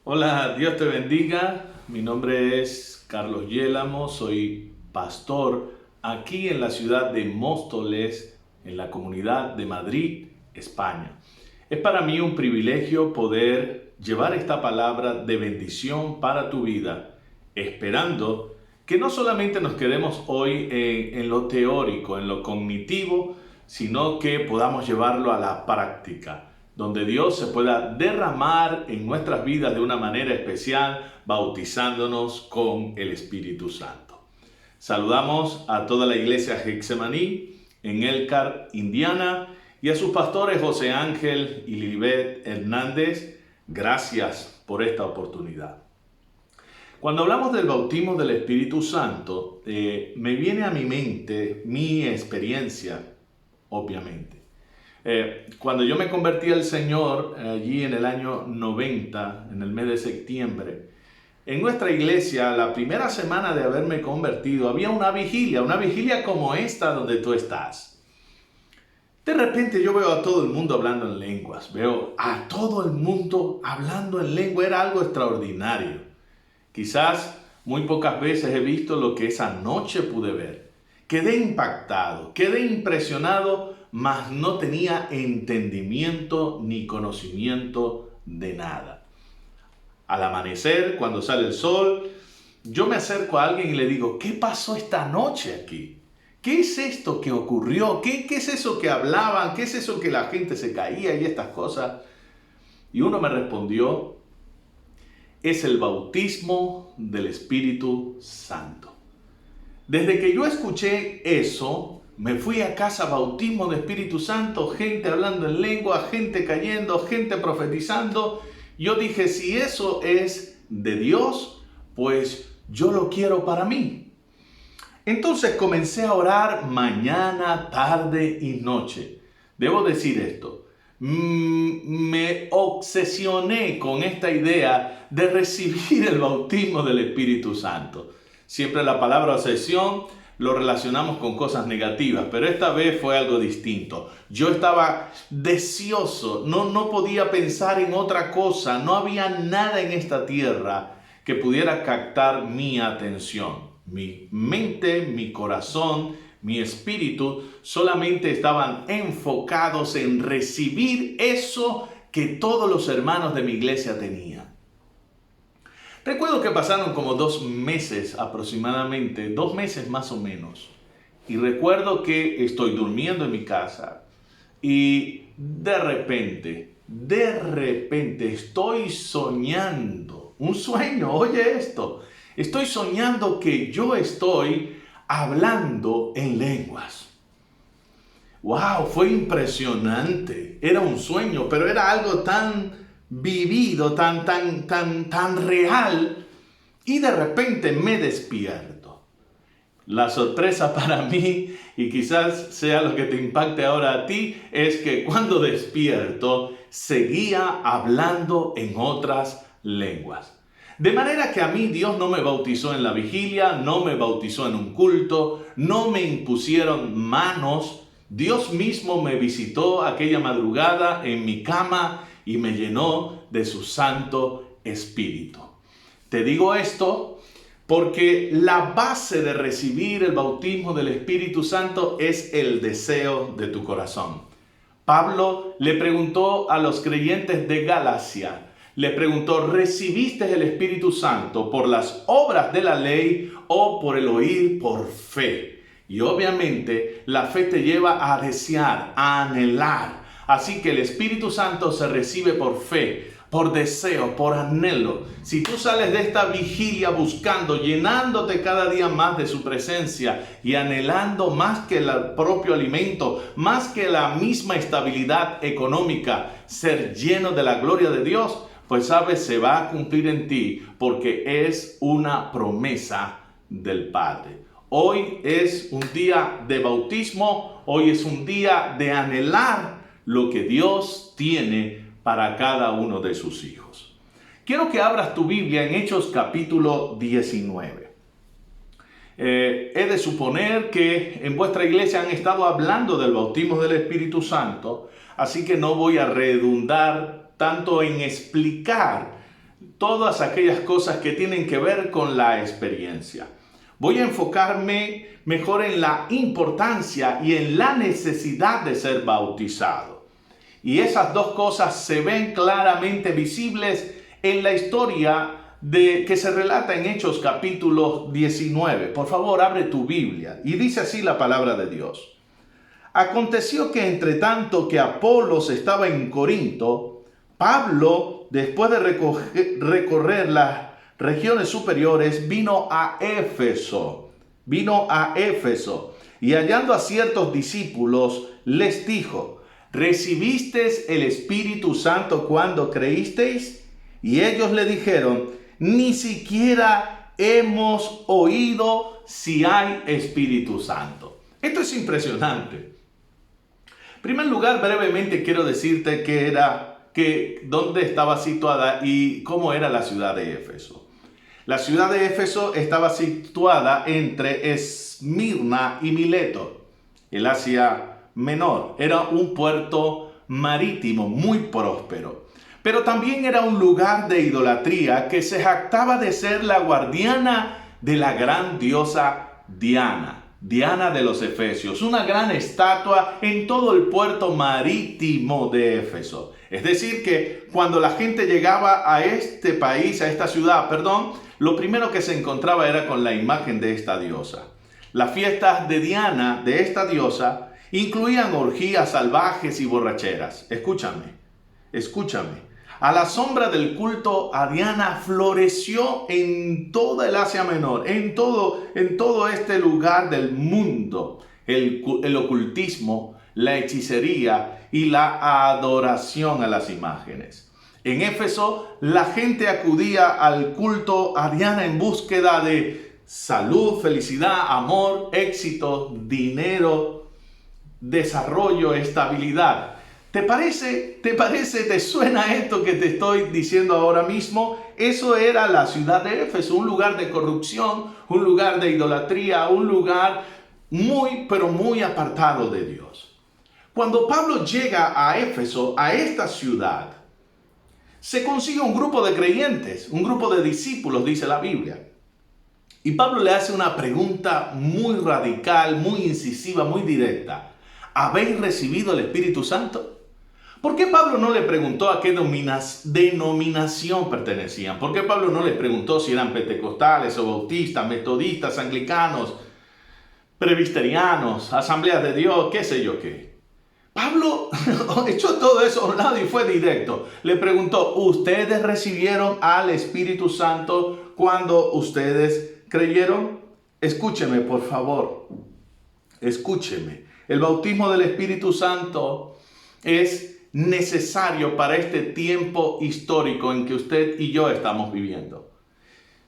Hola, Dios te bendiga. Mi nombre es Carlos Yélamo, soy pastor aquí en la ciudad de Móstoles, en la comunidad de Madrid, España. Es para mí un privilegio poder llevar esta palabra de bendición para tu vida, esperando que no solamente nos quedemos hoy en lo teórico, en lo cognitivo, sino que podamos llevarlo a la práctica donde Dios se pueda derramar en nuestras vidas de una manera especial, bautizándonos con el Espíritu Santo. Saludamos a toda la iglesia Getsemaní en Elkhart, Indiana, y a sus pastores José Ángel y Lilibet Hernández. Gracias por esta oportunidad. Cuando hablamos del bautismo del Espíritu Santo, me viene a mi mente mi experiencia, obviamente. Cuando yo me convertí al Señor, allí en el año 90, en el mes de septiembre, en nuestra iglesia, la primera semana de haberme convertido, había una vigilia como esta donde tú estás. De repente yo veo a todo el mundo hablando en lenguas, veo a todo el mundo hablando en lengua, era algo extraordinario. Quizás muy pocas veces he visto lo que esa noche pude ver. Quedé impactado, quedé impresionado, mas no tenía entendimiento ni conocimiento de nada. Al amanecer, cuando sale el sol, yo me acerco a alguien y le digo, ¿qué pasó esta noche aquí? ¿Qué es esto que ocurrió? ¿Qué es eso que hablaban? ¿Qué es eso que la gente se caía y estas cosas? Y uno me respondió, es el bautismo del Espíritu Santo. Desde que yo escuché eso, me fui a casa, bautismo de Espíritu Santo, gente hablando en lengua, gente cayendo, gente profetizando. Yo dije, si eso es de Dios, pues yo lo quiero para mí. Entonces comencé a orar mañana, tarde y noche. Debo decir esto, me obsesioné con esta idea de recibir el bautismo del Espíritu Santo. Siempre la palabra obsesión lo relacionamos con cosas negativas, pero esta vez fue algo distinto. Yo estaba deseoso, no podía pensar en otra cosa, no había nada en esta tierra que pudiera captar mi atención. Mi mente, mi corazón, mi espíritu solamente estaban enfocados en recibir eso que todos los hermanos de mi iglesia tenían. Recuerdo que pasaron como 2 meses aproximadamente, 2 meses más o menos. Y recuerdo que estoy durmiendo en mi casa y de repente estoy soñando, un sueño, oye esto, estoy soñando que yo estoy hablando en lenguas. ¡Wow! Fue impresionante. Era un sueño, pero era algo tan vivido, tan real. Y de repente me despierto. La sorpresa para mí, y quizás sea lo que te impacte ahora a ti, es que cuando despierto, seguía hablando en otras lenguas. De manera que a mí Dios no me bautizó en la vigilia, no me bautizó en un culto, no me impusieron manos. Dios mismo me visitó aquella madrugada en mi cama y me llenó de su Santo Espíritu. Te digo esto porque la base de recibir el bautismo del Espíritu Santo es el deseo de tu corazón. Pablo le preguntó a los creyentes de Galacia, le preguntó, ¿recibiste el Espíritu Santo por las obras de la ley o por el oír por fe? Y obviamente la fe te lleva a desear, a anhelar. Así que el Espíritu Santo se recibe por fe, por deseo, por anhelo. Si tú sales de esta vigilia buscando, llenándote cada día más de su presencia y anhelando más que el propio alimento, más que la misma estabilidad económica, ser lleno de la gloria de Dios, pues sabes, se va a cumplir en ti porque es una promesa del Padre. Hoy es un día de bautismo, hoy es un día de anhelar lo que Dios tiene para cada uno de sus hijos. Quiero que abras tu Biblia en Hechos capítulo 19. He de suponer que en vuestra iglesia han estado hablando del bautismo del Espíritu Santo, así que no voy a redundar tanto en explicar todas aquellas cosas que tienen que ver con la experiencia. Voy a enfocarme mejor en la importancia y en la necesidad de ser bautizado. Y esas dos cosas se ven claramente visibles en la historia que se relata en Hechos capítulo 19. Por favor, abre tu Biblia. Y dice así la palabra de Dios. Aconteció que entre tanto que Apolos estaba en Corinto, Pablo, después de recorrer las regiones superiores, vino a Éfeso. Y hallando a ciertos discípulos, les dijo: ¿recibisteis el Espíritu Santo cuando creísteis? Y ellos le dijeron: ni siquiera hemos oído si hay Espíritu Santo. Esto es impresionante. En primer lugar, brevemente quiero decirte dónde estaba situada y cómo era la ciudad de Éfeso. La ciudad de Éfeso estaba situada entre Esmirna y Mileto, el Asia Menor. Era un puerto marítimo muy próspero, pero también era un lugar de idolatría que se jactaba de ser la guardiana de la gran diosa Diana de los Efesios, una gran estatua en todo el puerto marítimo de Éfeso. Es decir, que cuando la gente llegaba a esta ciudad, lo primero que se encontraba era con la imagen de esta diosa. Las fiestas de Diana, de esta diosa, incluían orgías salvajes y borracheras. Escúchame. A la sombra del culto a Diana floreció en toda el Asia Menor, en todo este lugar del mundo, el ocultismo, la hechicería y la adoración a las imágenes. En Éfeso, la gente acudía al culto a Diana en búsqueda de salud, felicidad, amor, éxito, dinero, desarrollo, estabilidad. ¿Te suena esto que te estoy diciendo ahora mismo? Eso era la ciudad de Éfeso, un lugar de corrupción, un lugar de idolatría, un lugar pero muy apartado de Dios. Cuando Pablo llega a Éfeso, a esta ciudad, se consigue un grupo de creyentes, un grupo de discípulos, dice la Biblia. Y Pablo le hace una pregunta muy radical, muy incisiva, muy directa. ¿Habéis recibido el Espíritu Santo? ¿Por qué Pablo no le preguntó a qué denominación pertenecían? ¿Por qué Pablo no les preguntó si eran pentecostales o bautistas, metodistas, anglicanos, presbiterianos, asambleas de Dios, qué sé yo qué? Pablo echó todo eso a un lado y fue directo. Le preguntó: ¿ustedes recibieron al Espíritu Santo cuando ustedes creyeron? Escúcheme, por favor. Escúcheme. El bautismo del Espíritu Santo es necesario para este tiempo histórico en que usted y yo estamos viviendo.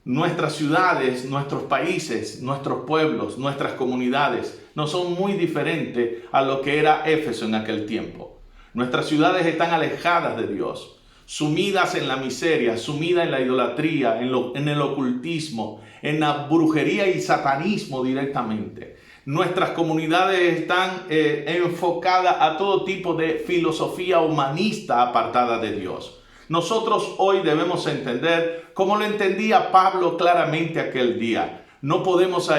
Nuestras ciudades, nuestros países, nuestros pueblos, nuestras comunidades no son muy diferentes a lo que era Éfeso en aquel tiempo. Nuestras ciudades están alejadas de Dios, sumidas en la miseria, sumidas en la idolatría, en el ocultismo, en la brujería y satanismo directamente. Nuestras comunidades están enfocadas a todo tipo de filosofía humanista apartada de Dios. Nosotros hoy debemos entender, como lo entendía Pablo claramente aquel día, no podemos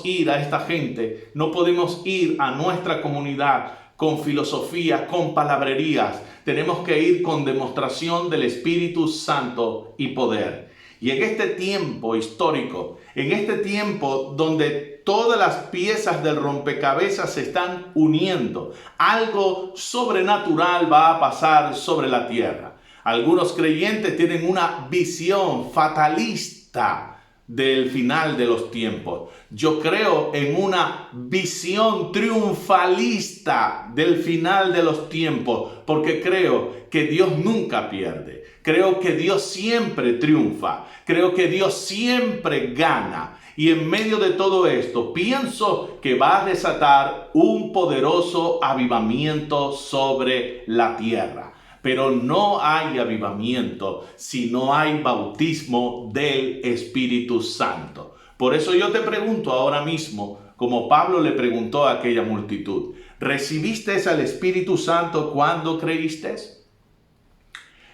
ir a esta gente, no podemos ir a nuestra comunidad con filosofía, con palabrerías. Tenemos que ir con demostración del Espíritu Santo y poder. Y en este tiempo histórico, en este tiempo donde todas las piezas del rompecabezas se están uniendo, algo sobrenatural va a pasar sobre la tierra. Algunos creyentes tienen una visión fatalista del final de los tiempos. Yo creo en una visión triunfalista del final de los tiempos, porque creo que Dios nunca pierde. Creo que Dios siempre triunfa. Creo que Dios siempre gana. Y en medio de todo esto, pienso que va a desatar un poderoso avivamiento sobre la tierra. Pero no hay avivamiento si no hay bautismo del Espíritu Santo. Por eso yo te pregunto ahora mismo, como Pablo le preguntó a aquella multitud: ¿recibiste al Espíritu Santo cuando creíste?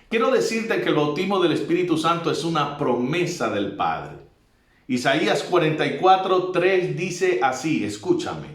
Quiero decirte que el bautismo del Espíritu Santo es una promesa del Padre. Isaías 44:3 dice así, escúchame,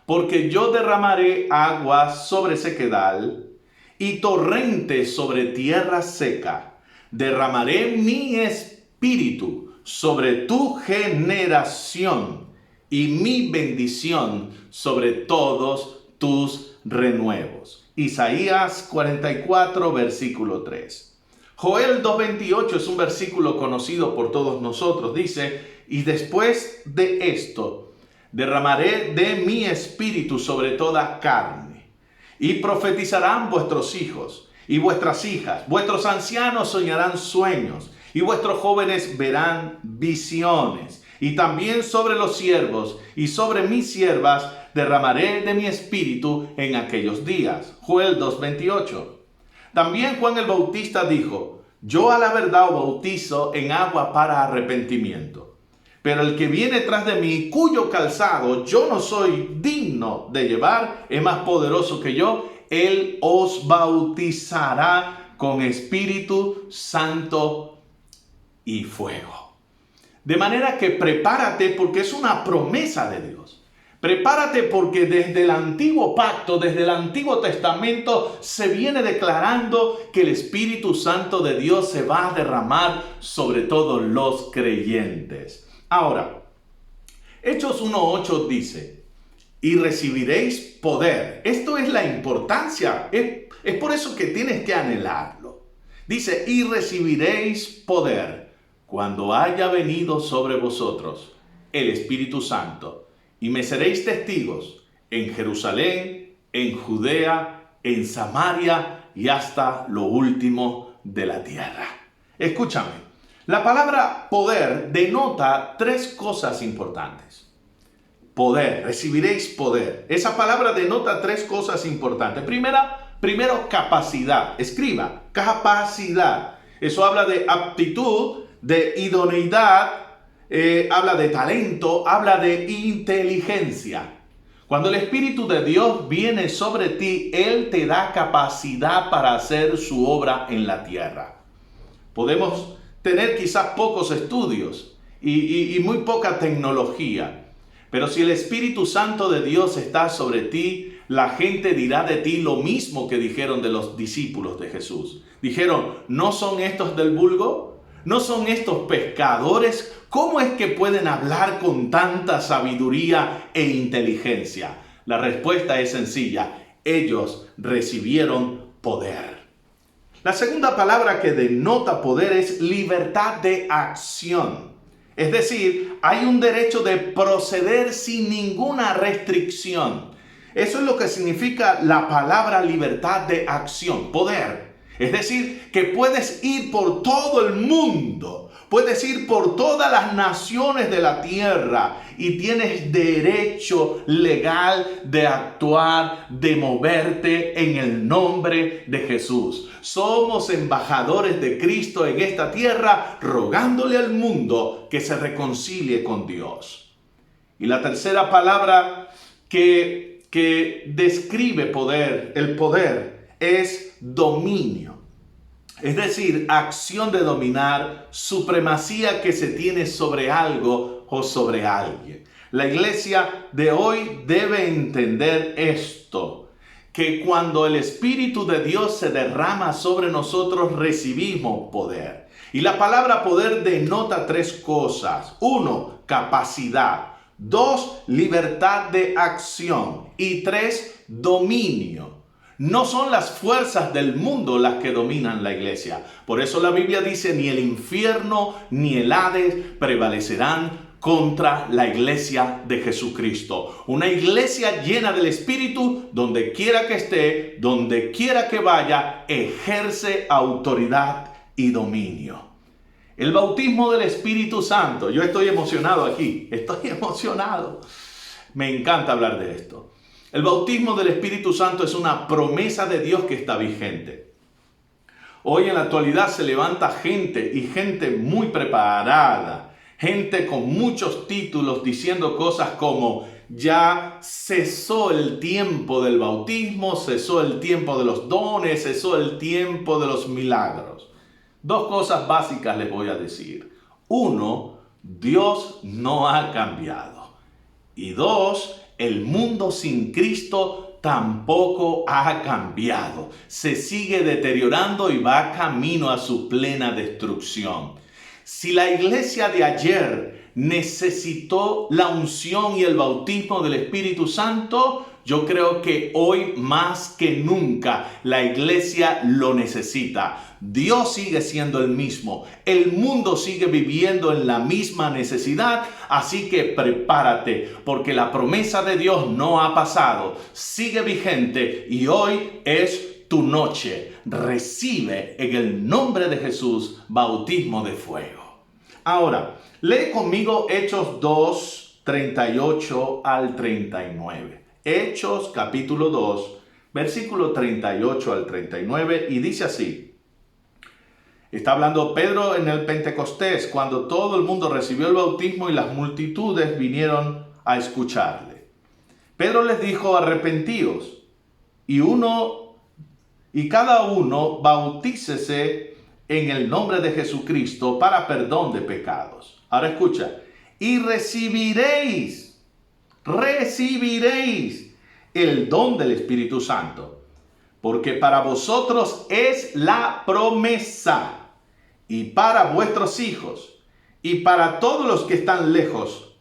porque yo derramaré aguas sobre sequedal y torrentes sobre tierra seca. Derramaré mi espíritu sobre tu generación y mi bendición sobre todos tus renuevos. Isaías 44, versículo 3. Joel 2:28 es un versículo conocido por todos nosotros. Dice, y después de esto, derramaré de mi espíritu sobre toda carne, y profetizarán vuestros hijos y vuestras hijas, vuestros ancianos soñarán sueños, y vuestros jóvenes verán visiones. Y también sobre los siervos y sobre mis siervas derramaré de mi espíritu en aquellos días. Joel 2:28. También Juan el Bautista dijo, yo a la verdad os bautizo en agua para arrepentimiento. Pero el que viene tras de mí, cuyo calzado yo no soy digno de llevar, es más poderoso que yo. Él os bautizará con Espíritu Santo y fuego. De manera que prepárate porque es una promesa de Dios. Prepárate porque desde el antiguo pacto, desde el Antiguo Testamento, se viene declarando que el Espíritu Santo de Dios se va a derramar sobre todos los creyentes. Ahora, Hechos 1:8 dice, y recibiréis poder. Esto es la importancia, es por eso que tienes que anhelarlo. Dice, y recibiréis poder cuando haya venido sobre vosotros el Espíritu Santo, y me seréis testigos en Jerusalén, en Judea, en Samaria y hasta lo último de la tierra. Escúchame, la palabra poder denota tres cosas importantes. Poder, recibiréis poder. Esa palabra denota tres cosas importantes. Primero, capacidad. Escriba, capacidad. Eso habla de aptitud, de idoneidad, habla de talento, habla de inteligencia. Cuando el Espíritu de Dios viene sobre ti, Él te da capacidad para hacer su obra en la tierra. Podemos tener quizás pocos estudios y muy poca tecnología, pero si el Espíritu Santo de Dios está sobre ti, la gente dirá de ti lo mismo que dijeron de los discípulos de Jesús. Dijeron, ¿no son estos del vulgo? ¿No son estos pescadores? ¿Cómo es que pueden hablar con tanta sabiduría e inteligencia? La respuesta es sencilla. Ellos recibieron poder. La segunda palabra que denota poder es libertad de acción. Es decir, hay un derecho de proceder sin ninguna restricción. Eso es lo que significa la palabra libertad de acción, poder. Es decir, que puedes ir por todo el mundo, puedes ir por todas las naciones de la tierra y tienes derecho legal de actuar, de moverte en el nombre de Jesús. Somos embajadores de Cristo en esta tierra, rogándole al mundo que se reconcilie con Dios. Y la tercera palabra que describe poder, el poder, es dominio. Es decir, acción de dominar, supremacía que se tiene sobre algo o sobre alguien. La iglesia de hoy debe entender esto, que cuando el Espíritu de Dios se derrama sobre nosotros, recibimos poder. Y la palabra poder denota tres cosas. 1, capacidad. 2, libertad de acción. Y 3, dominio. No son las fuerzas del mundo las que dominan la iglesia. Por eso la Biblia dice, ni el infierno ni el Hades prevalecerán contra la iglesia de Jesucristo. Una iglesia llena del Espíritu, donde quiera que esté, donde quiera que vaya, ejerce autoridad y dominio. El bautismo del Espíritu Santo. Yo estoy emocionado aquí. Estoy emocionado. Me encanta hablar de esto. El bautismo del Espíritu Santo es una promesa de Dios que está vigente. Hoy en la actualidad se levanta gente y gente muy preparada, gente con muchos títulos diciendo cosas como ya cesó el tiempo del bautismo, cesó el tiempo de los dones, cesó el tiempo de los milagros. Dos cosas básicas les voy a decir. Uno, Dios no ha cambiado. Y dos, el mundo sin Cristo tampoco ha cambiado. Se sigue deteriorando y va camino a su plena destrucción. Si la iglesia de ayer necesitó la unción y el bautismo del Espíritu Santo, yo creo que hoy más que nunca la iglesia lo necesita. Dios sigue siendo el mismo. El mundo sigue viviendo en la misma necesidad. Así que prepárate, porque la promesa de Dios no ha pasado. Sigue vigente y hoy es tu noche. Recibe en el nombre de Jesús bautismo de fuego. Ahora, lee conmigo Hechos 2, 38 al 39. Hechos capítulo 2, versículo 38 al 39, y dice así. Está hablando Pedro en el Pentecostés, cuando todo el mundo recibió el bautismo y las multitudes vinieron a escucharle. Pedro les dijo: arrepentíos, y cada uno bautícese en el nombre de Jesucristo para perdón de pecados. Ahora escucha. Y recibiréis el don del Espíritu Santo, porque para vosotros es la promesa, y para vuestros hijos, y para todos los que están lejos,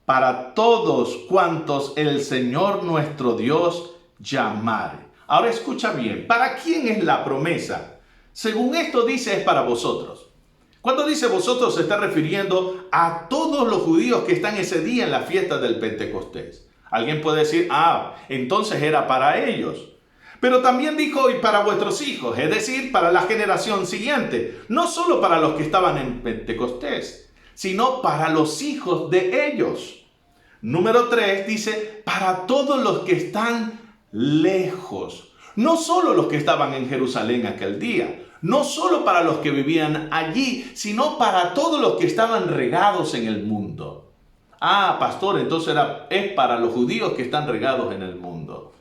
para todos cuantos el Señor nuestro Dios llamare. Ahora escucha bien, ¿para quién es la promesa? Según esto dice, es para vosotros. Cuando dice vosotros, se está refiriendo a todos los judíos que están ese día en la fiesta del Pentecostés. Alguien puede decir, entonces era para ellos. Pero también dijo, y para vuestros hijos, es decir, para la generación siguiente. No solo para los que estaban en Pentecostés, sino para los hijos de ellos. Número 3 dice, para todos los que están lejos. No solo los que estaban en Jerusalén aquel día. No solo para los que vivían allí, sino para todos los que estaban regados en el mundo. Pastor, entonces es para los judíos que están regados en el mundo.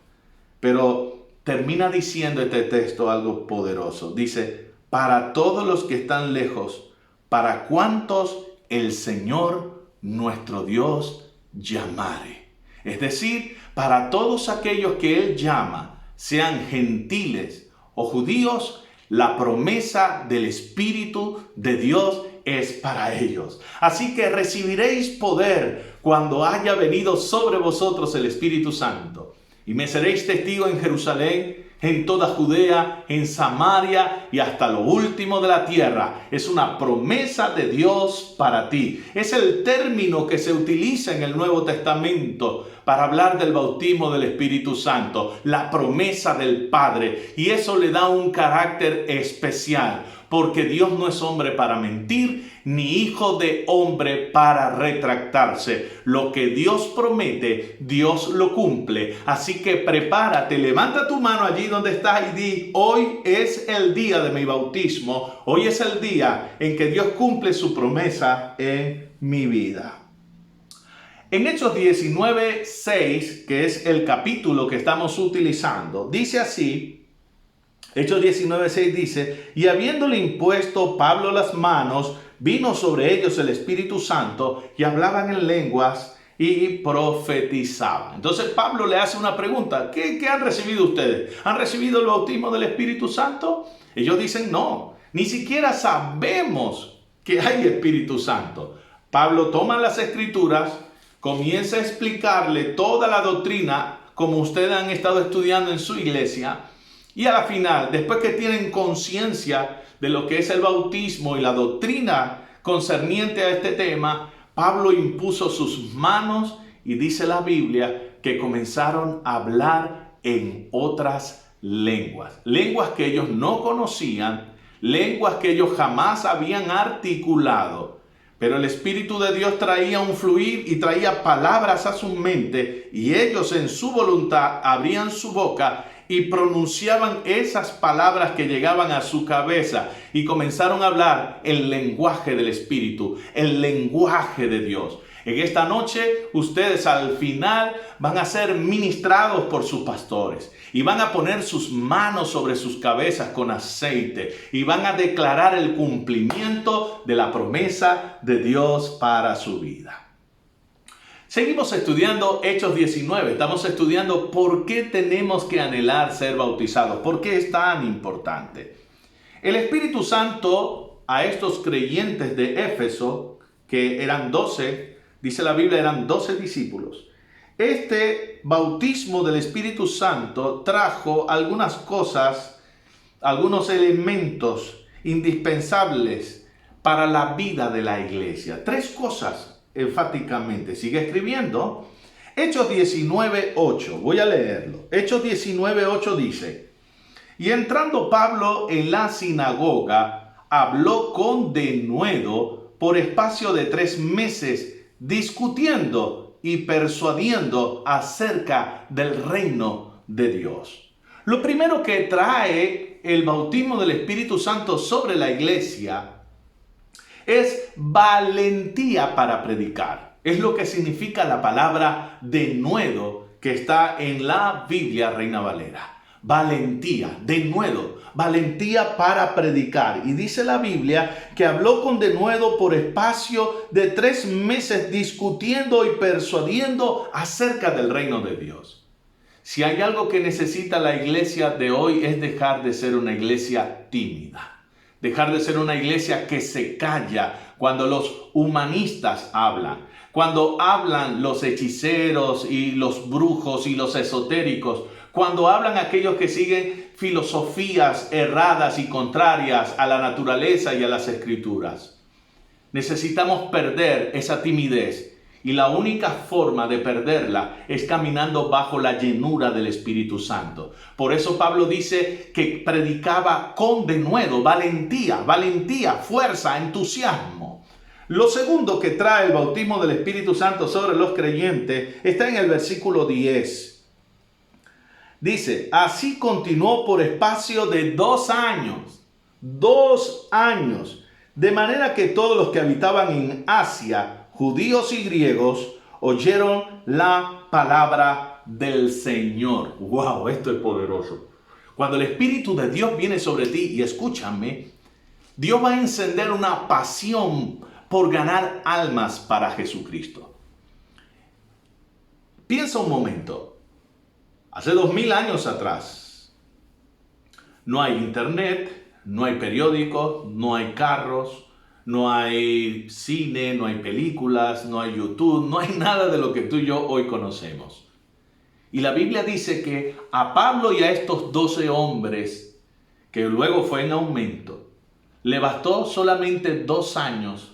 Pero termina diciendo este texto algo poderoso. Dice, para todos los que están lejos, para cuantos el Señor nuestro Dios llamare. Es decir, para todos aquellos que Él llama, sean gentiles o judíos, la promesa del Espíritu de Dios es para ellos. Así que recibiréis poder cuando haya venido sobre vosotros el Espíritu Santo. Y me seréis testigo en Jerusalén, en toda Judea, en Samaria y hasta lo último de la tierra. Es una promesa de Dios para ti. Es el término que se utiliza en el Nuevo Testamento para hablar del bautismo del Espíritu Santo, la promesa del Padre. Y eso le da un carácter especial, porque Dios no es hombre para mentir, ni hijo de hombre para retractarse. Lo que Dios promete, Dios lo cumple. Así que prepárate, levanta tu mano allí donde estás y di, hoy es el día de mi bautismo. Hoy es el día en que Dios cumple su promesa en mi vida. En Hechos 19:6, que es el capítulo que estamos utilizando, dice así, Hechos 19:6 dice, y habiéndole impuesto Pablo las manos, vino sobre ellos el Espíritu Santo y hablaban en lenguas y profetizaban. Entonces Pablo le hace una pregunta, ¿qué han recibido ustedes? ¿Han recibido el bautismo del Espíritu Santo? Ellos dicen no, ni siquiera sabemos que hay Espíritu Santo. Pablo toma las Escrituras, comienza a explicarle toda la doctrina como ustedes han estado estudiando en su iglesia, y a la final, después que tienen conciencia de lo que es el bautismo y la doctrina concerniente a este tema, Pablo impuso sus manos y dice la Biblia que comenzaron a hablar en otras lenguas. Lenguas que ellos no conocían, lenguas que ellos jamás habían articulado. Pero el Espíritu de Dios traía un fluir y traía palabras a su mente, y ellos en su voluntad abrían su boca y pronunciaban esas palabras que llegaban a su cabeza y comenzaron a hablar el lenguaje del Espíritu, el lenguaje de Dios. En esta noche ustedes al final van a ser ministrados por sus pastores y van a poner sus manos sobre sus cabezas con aceite y van a declarar el cumplimiento de la promesa de Dios para su vida. Seguimos estudiando Hechos 19. Estamos estudiando por qué tenemos que anhelar ser bautizados, por qué es tan importante. El Espíritu Santo a estos creyentes de Éfeso, que eran 12, dice la Biblia, eran 12 discípulos. Este bautismo del Espíritu Santo trajo algunas cosas, algunos elementos indispensables para la vida de la iglesia. 3 cosas enfáticamente. Sigue escribiendo. Hechos 19:8. Voy a leerlo. Hechos 19:8 dice: y entrando Pablo en la sinagoga, habló con denuedo por espacio de 3 meses, discutiendo y persuadiendo acerca del reino de Dios. Lo primero que trae el bautismo del Espíritu Santo sobre la iglesia es valentía para predicar. Es lo que significa la palabra denuedo que está en la Biblia Reina Valera. Valentía, denuedo, valentía para predicar. Y dice la Biblia que habló con denuedo por espacio de 3 meses discutiendo y persuadiendo acerca del reino de Dios. Si hay algo que necesita la iglesia de hoy es dejar de ser una iglesia tímida. Dejar de ser una iglesia que se calla cuando los humanistas hablan. Cuando hablan los hechiceros y los brujos y los esotéricos. Cuando hablan aquellos que siguen filosofías erradas y contrarias a la naturaleza y a las escrituras. Necesitamos perder esa timidez y la única forma de perderla es caminando bajo la llenura del Espíritu Santo. Por eso Pablo dice que predicaba con denuedo, valentía, fuerza, entusiasmo. Lo segundo que trae el bautismo del Espíritu Santo sobre los creyentes está en el versículo 10. Dice, así continuó por espacio de 2 años. 2 años. De manera que todos los que habitaban en Asia, judíos y griegos, oyeron la palabra del Señor. ¡Wow! Esto es poderoso. Cuando el Espíritu de Dios viene sobre ti, y escúchame, Dios va a encender una pasión por ganar almas para Jesucristo. Piensa un momento. Hace 2000 años atrás, no hay internet, no hay periódicos, no hay carros, no hay cine, no hay películas, no hay YouTube, no hay nada de lo que tú y yo hoy conocemos. Y la Biblia dice que a Pablo y a estos 12 hombres, que luego fue en aumento, le bastó solamente 2 años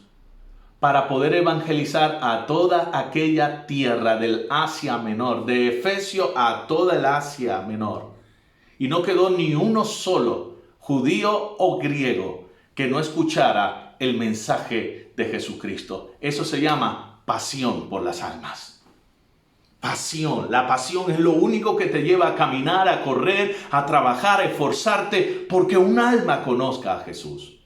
para poder evangelizar a toda aquella tierra del Asia Menor, de Efesio a toda el Asia Menor. Y no quedó ni uno solo, judío o griego, que no escuchara el mensaje de Jesucristo. Eso se llama pasión por las almas. Pasión. La pasión es lo único que te lleva a caminar, a correr, a trabajar, a esforzarte, porque un alma conozca a Jesús.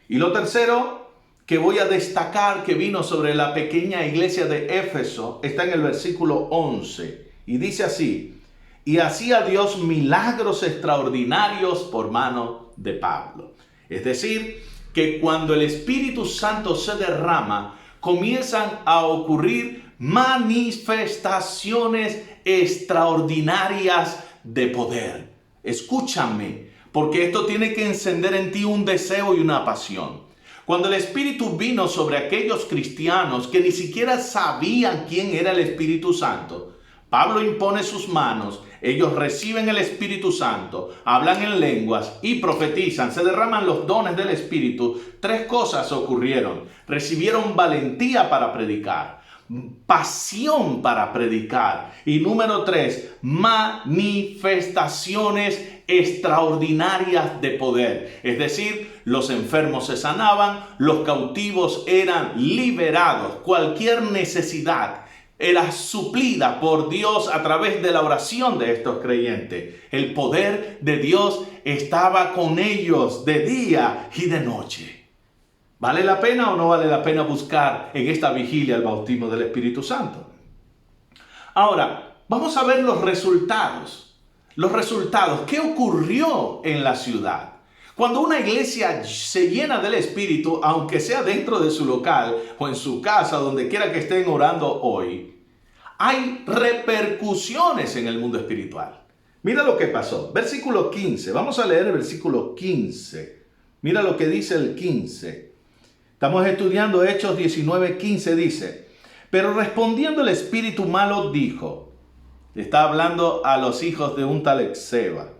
Y lo tercero que voy a destacar que vino sobre la pequeña iglesia de Éfeso está en el versículo 11 y dice así: y hacía Dios milagros extraordinarios por mano de Pablo. Es decir, que cuando el Espíritu Santo se derrama, comienzan a ocurrir manifestaciones extraordinarias de poder. Escúchame, porque esto tiene que encender en ti un deseo y una pasión. Cuando el Espíritu vino sobre aquellos cristianos que ni siquiera sabían quién era el Espíritu Santo, Pablo impone sus manos, ellos reciben el Espíritu Santo, hablan en lenguas y profetizan, se derraman los dones del Espíritu. 3 cosas ocurrieron. Recibieron valentía para predicar, pasión para predicar y número 3, manifestaciones extraordinarias de poder. Es decir, los enfermos se sanaban, los cautivos eran liberados, cualquier necesidad era suplida por Dios a través de la oración de estos creyentes. El poder de Dios estaba con ellos de día y de noche. ¿Vale la pena o no vale la pena buscar en esta vigilia el bautismo del Espíritu Santo? Ahora, vamos a ver los resultados. Los resultados, ¿qué ocurrió en la ciudad? Cuando una iglesia se llena del Espíritu, aunque sea dentro de su local o en su casa, donde quiera que estén orando hoy, hay repercusiones en el mundo espiritual. Mira lo que pasó. Versículo 15. Vamos a leer el versículo 15. Mira lo que dice el 15. Estamos estudiando Hechos 19:15. Dice: pero respondiendo el espíritu malo dijo, está hablando a los hijos de un tal Esceva.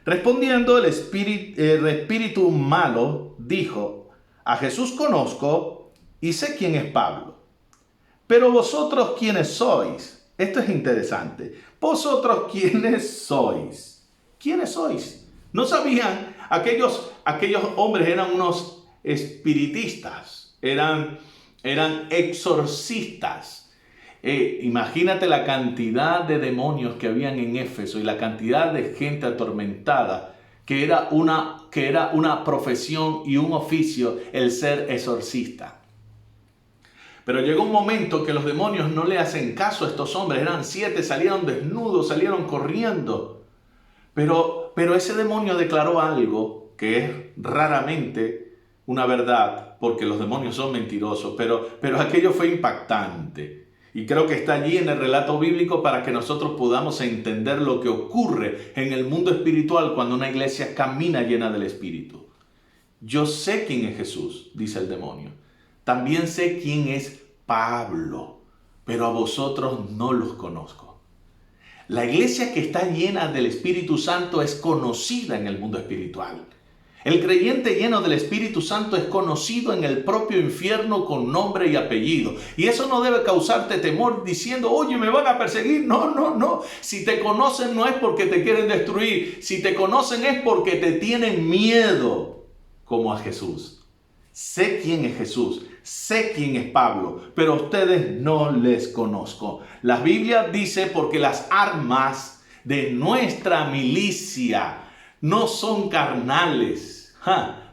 Respondiendo el espíritu malo dijo, a Jesús conozco y sé quién es Pablo. Pero vosotros, ¿quiénes sois? Esto es interesante. Vosotros, ¿quiénes sois? ¿Quiénes sois? No sabían, aquellos hombres eran unos espiritistas, eran exorcistas. Imagínate la cantidad de demonios que habían en Éfeso y la cantidad de gente atormentada, que era una profesión y un oficio el ser exorcista. Pero llegó un momento que los demonios no le hacen caso a estos hombres. Eran 7, salieron desnudos, salieron corriendo. Pero ese demonio declaró algo que es raramente una verdad, porque los demonios son mentirosos. Pero aquello fue impactante. Y creo que está allí en el relato bíblico para que nosotros podamos entender lo que ocurre en el mundo espiritual cuando una iglesia camina llena del Espíritu. Yo sé quién es Jesús, dice el demonio. También sé quién es Pablo, pero a vosotros no los conozco. La iglesia que está llena del Espíritu Santo es conocida en el mundo espiritual. El creyente lleno del Espíritu Santo es conocido en el propio infierno con nombre y apellido. Y eso no debe causarte temor diciendo, oye, me van a perseguir. No. Si te conocen no es porque te quieren destruir. Si te conocen es porque te tienen miedo, como a Jesús. Sé quién es Jesús, sé quién es Pablo, pero a ustedes no les conozco. La Biblia dice, porque las armas de nuestra milicia no son carnales.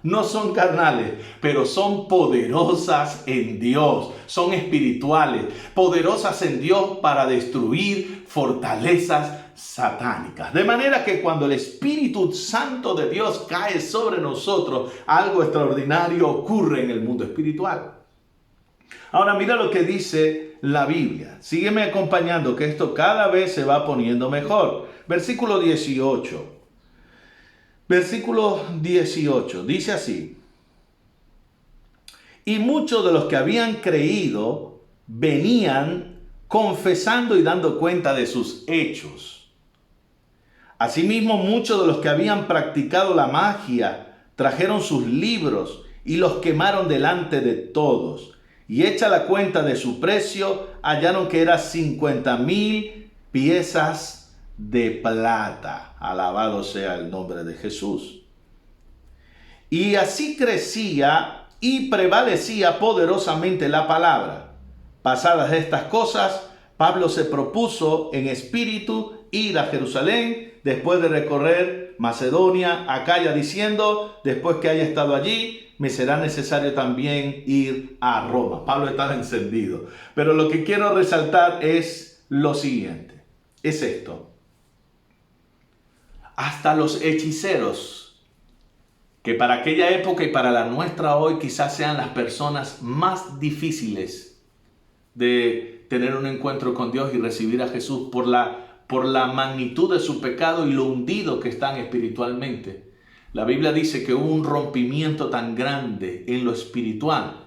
No son carnales, pero son poderosas en Dios, son espirituales, poderosas en Dios para destruir fortalezas satánicas. De manera que cuando el Espíritu Santo de Dios cae sobre nosotros, algo extraordinario ocurre en el mundo espiritual. Ahora mira lo que dice la Biblia. Sígueme acompañando, que esto cada vez se va poniendo mejor. Versículo 18. Versículo 18, dice así: y muchos de los que habían creído venían confesando y dando cuenta de sus hechos. Asimismo, muchos de los que habían practicado la magia trajeron sus libros y los quemaron delante de todos. Y hecha la cuenta de su precio, hallaron que era 50,000 piezas de plata. Alabado sea el nombre de Jesús. Y así crecía y prevalecía poderosamente la palabra. Pasadas estas cosas, Pablo se propuso en espíritu ir a Jerusalén, después de recorrer Macedonia, Acaya, diciendo, después que haya estado allí, me será necesario también ir a Roma. Pablo estaba encendido. Pero lo que quiero resaltar es lo siguiente. Es esto. Hasta los hechiceros, que para aquella época y para la nuestra hoy quizás sean las personas más difíciles de tener un encuentro con Dios y recibir a Jesús por la magnitud de su pecado y lo hundido que están espiritualmente. La Biblia dice que hubo un rompimiento tan grande en lo espiritual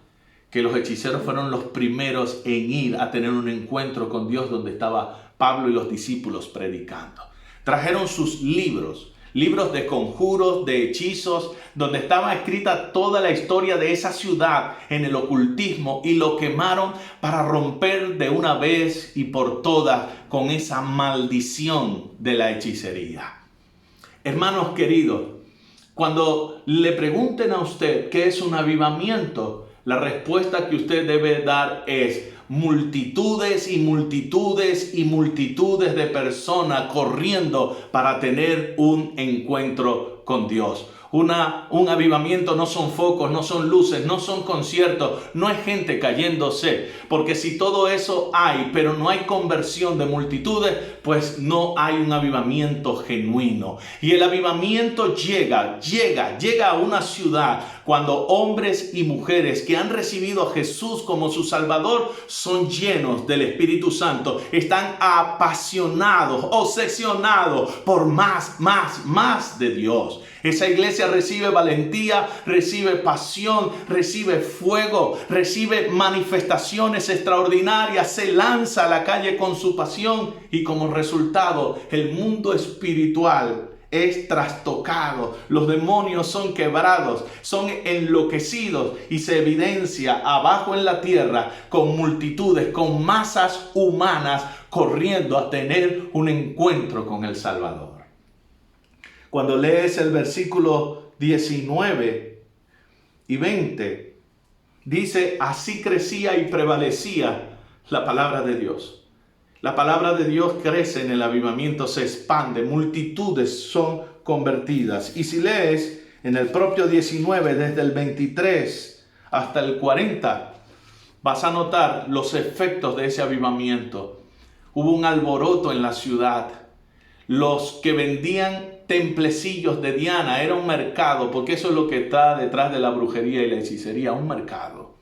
que los hechiceros fueron los primeros en ir a tener un encuentro con Dios donde estaba Pablo y los discípulos predicando. Trajeron sus libros de conjuros, de hechizos, donde estaba escrita toda la historia de esa ciudad en el ocultismo, y lo quemaron para romper de una vez y por todas con esa maldición de la hechicería. Hermanos queridos, cuando le pregunten a usted qué es un avivamiento, la respuesta que usted debe dar es: multitudes y multitudes y multitudes de personas corriendo para tener un encuentro con Dios. Un avivamiento no son focos, no son luces, no son conciertos, no es gente cayéndose. Porque si todo eso hay, pero no hay conversión de multitudes, pues no hay un avivamiento genuino. Y el avivamiento llega a una ciudad cuando hombres y mujeres que han recibido a Jesús como su Salvador son llenos del Espíritu Santo. Están apasionados, obsesionados por más de Dios. Esa iglesia recibe valentía, recibe pasión, recibe fuego, recibe manifestaciones extraordinarias, se lanza a la calle con su pasión y como resultado el mundo espiritual es trastocado, los demonios son quebrados, son enloquecidos y se evidencia abajo en la tierra con multitudes, con masas humanas corriendo a tener un encuentro con el Salvador. Cuando lees el versículo 19 y 20, dice, así crecía y prevalecía la palabra de Dios. La palabra de Dios crece en el avivamiento, se expande, multitudes son convertidas. Y si lees en el propio 19, desde el 23 hasta el 40, vas a notar los efectos de ese avivamiento. Hubo un alboroto en la ciudad. Los que vendían templecillos de Diana, era un mercado, porque eso es lo que está detrás de la brujería y la hechicería, un mercado.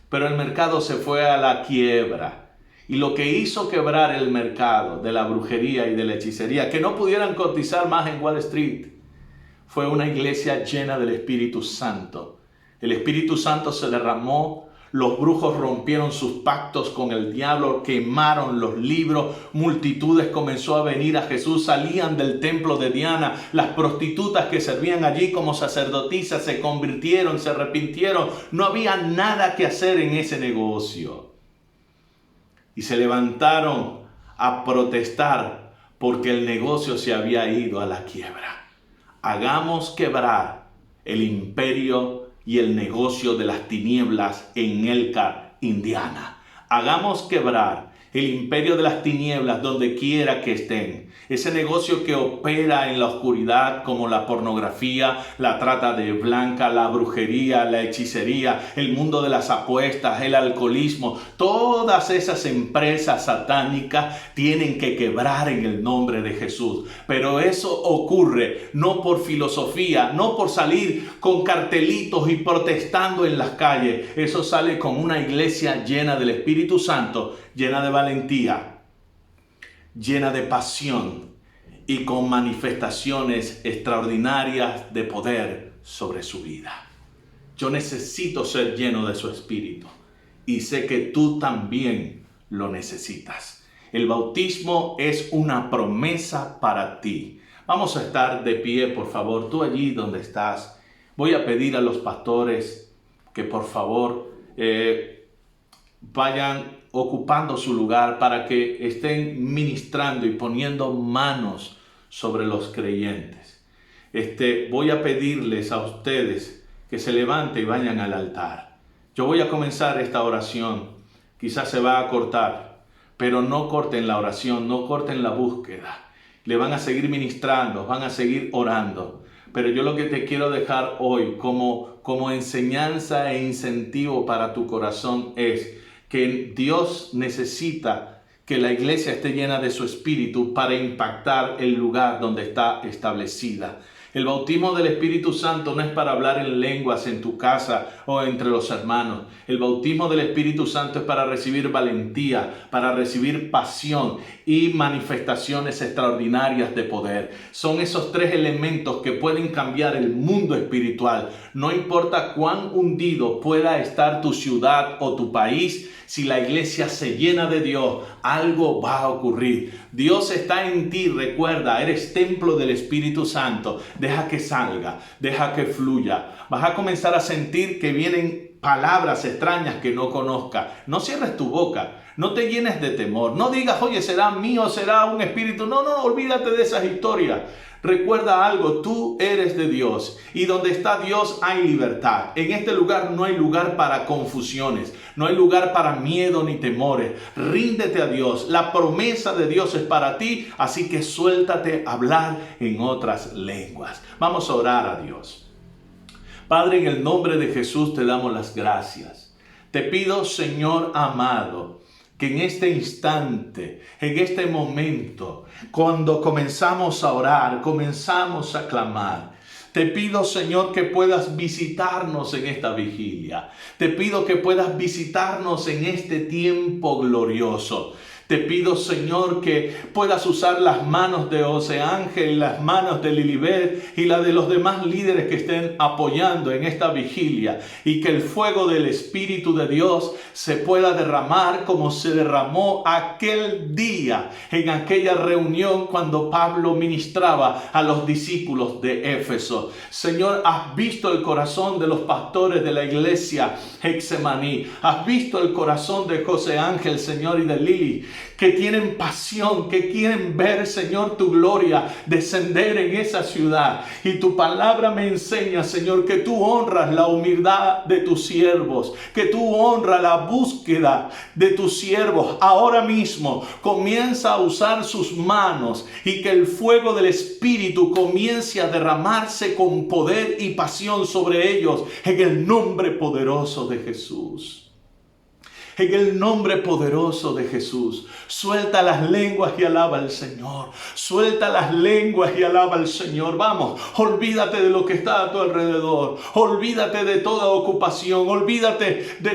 Pero el mercado se fue a la quiebra. Y lo que hizo quebrar el mercado de la brujería y de la hechicería, que no pudieran cotizar más en Wall Street, fue una iglesia llena del Espíritu Santo. El Espíritu Santo se derramó, los brujos rompieron sus pactos con el diablo, quemaron los libros, multitudes comenzó a venir a Jesús, salían del templo de Diana, las prostitutas que servían allí como sacerdotisas se convirtieron, se arrepintieron, no había nada que hacer en ese negocio. Y se levantaron a protestar porque el negocio se había ido a la quiebra. Hagamos quebrar el imperio y el negocio de las tinieblas en Elkhart, Indiana. Hagamos quebrar el imperio de las tinieblas donde quiera que estén. Ese negocio que opera en la oscuridad como la pornografía, la trata de blanca, la brujería, la hechicería, el mundo de las apuestas, el alcoholismo. Todas esas empresas satánicas tienen que quebrar en el nombre de Jesús. Pero eso ocurre no por filosofía, no por salir con cartelitos y protestando en las calles. Eso sale con una iglesia llena del Espíritu Santo, llena de valentía, llena de pasión y con manifestaciones extraordinarias de poder sobre su vida. Yo necesito ser lleno de su Espíritu y sé que tú también lo necesitas. El bautismo es una promesa para ti. Vamos a estar de pie, por favor, tú allí donde estás. Voy a pedir a los pastores que por favor vayan ocupando su lugar para que estén ministrando y poniendo manos sobre los creyentes. Voy a pedirles a ustedes que se levanten y vayan al altar. Yo voy a comenzar esta oración. Quizás se va a cortar, pero no corten la oración, no corten la búsqueda. Le van a seguir ministrando, van a seguir orando. Pero yo lo que te quiero dejar hoy como enseñanza e incentivo para tu corazón es que Dios necesita que la iglesia esté llena de su Espíritu para impactar el lugar donde está establecida. El bautismo del Espíritu Santo no es para hablar en lenguas en tu casa o entre los hermanos. El bautismo del Espíritu Santo es para recibir valentía, para recibir pasión y manifestaciones extraordinarias de poder. Son esos tres elementos que pueden cambiar el mundo espiritual. No importa cuán hundido pueda estar tu ciudad o tu país, si la iglesia se llena de Dios, algo va a ocurrir. Dios está en ti, recuerda, eres templo del Espíritu Santo. Deja que salga, deja que fluya. Vas a comenzar a sentir que vienen palabras extrañas que no conozcas. No cierres tu boca, no te llenes de temor. No digas, oye, será mío, será un espíritu. No, olvídate de esas historias. Recuerda algo, tú eres de Dios y donde está Dios hay libertad. En este lugar no hay lugar para confusiones, no hay lugar para miedo ni temores. Ríndete a Dios, la promesa de Dios es para ti, así que suéltate a hablar en otras lenguas. Vamos a orar a Dios. Padre, en el nombre de Jesús te damos las gracias. Te pido, Señor amado, que en este instante, en este momento, cuando comenzamos a orar, comenzamos a clamar, te pido, Señor, que puedas visitarnos en esta vigilia. Te pido que puedas visitarnos en este tiempo glorioso. Te pido, Señor, que puedas usar las manos de José Ángel, las manos de Lilibet y la de los demás líderes que estén apoyando en esta vigilia, y que el fuego del Espíritu de Dios se pueda derramar como se derramó aquel día en aquella reunión cuando Pablo ministraba a los discípulos de Éfeso. Señor, has visto el corazón de los pastores de la iglesia Getsemaní. Has visto el corazón de José Ángel, Señor, y de Lili, que tienen pasión, que quieren ver, Señor, tu gloria descender en esa ciudad. Y tu palabra me enseña, Señor, que tú honras la humildad de tus siervos, que tú honras la búsqueda de tus siervos. Ahora mismo comienza a usar sus manos y que el fuego del Espíritu comience a derramarse con poder y pasión sobre ellos en el nombre poderoso de Jesús. En el nombre poderoso de Jesús, suelta las lenguas y alaba al Señor. Suelta las lenguas y alaba al Señor. Vamos, olvídate de lo que está a tu alrededor. Olvídate de toda ocupación. Olvídate de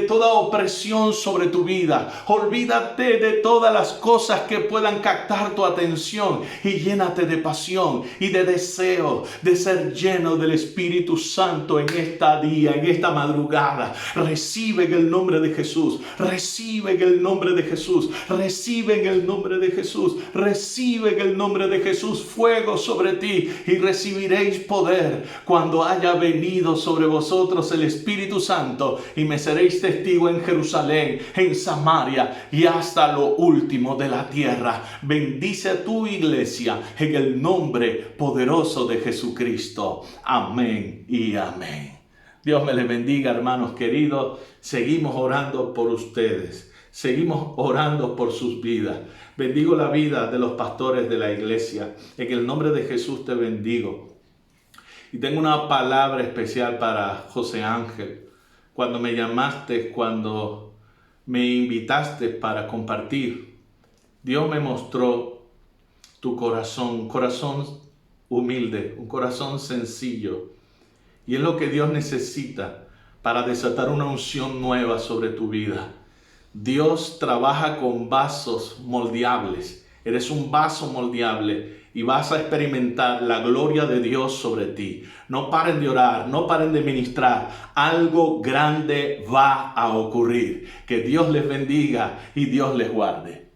toda opresión sobre tu vida. Olvídate de todas las cosas que puedan captar tu atención. Y llénate de pasión y de deseo de ser lleno del Espíritu Santo en esta día, en esta madrugada. Recibe en el nombre de Jesús, recibe en el nombre de Jesús, recibe en el nombre de Jesús, recibe en el nombre de Jesús fuego sobre ti, y recibiréis poder cuando haya venido sobre vosotros el Espíritu Santo, y me seréis testigo en Jerusalén, en Samaria y hasta lo último de la tierra. Bendice a tu iglesia en el nombre poderoso de Jesucristo. Amén y amén. Dios me les bendiga, hermanos queridos. Seguimos orando por ustedes. Seguimos orando por sus vidas. Bendigo la vida de los pastores de la iglesia. En el nombre de Jesús te bendigo. Y tengo una palabra especial para José Ángel. Cuando me llamaste, cuando me invitaste para compartir, Dios me mostró tu corazón, un corazón humilde, un corazón sencillo. Y es lo que Dios necesita para desatar una unción nueva sobre tu vida. Dios trabaja con vasos moldeables. Eres un vaso moldeable y vas a experimentar la gloria de Dios sobre ti. No paren de orar, no paren de ministrar. Algo grande va a ocurrir. Que Dios les bendiga y Dios les guarde.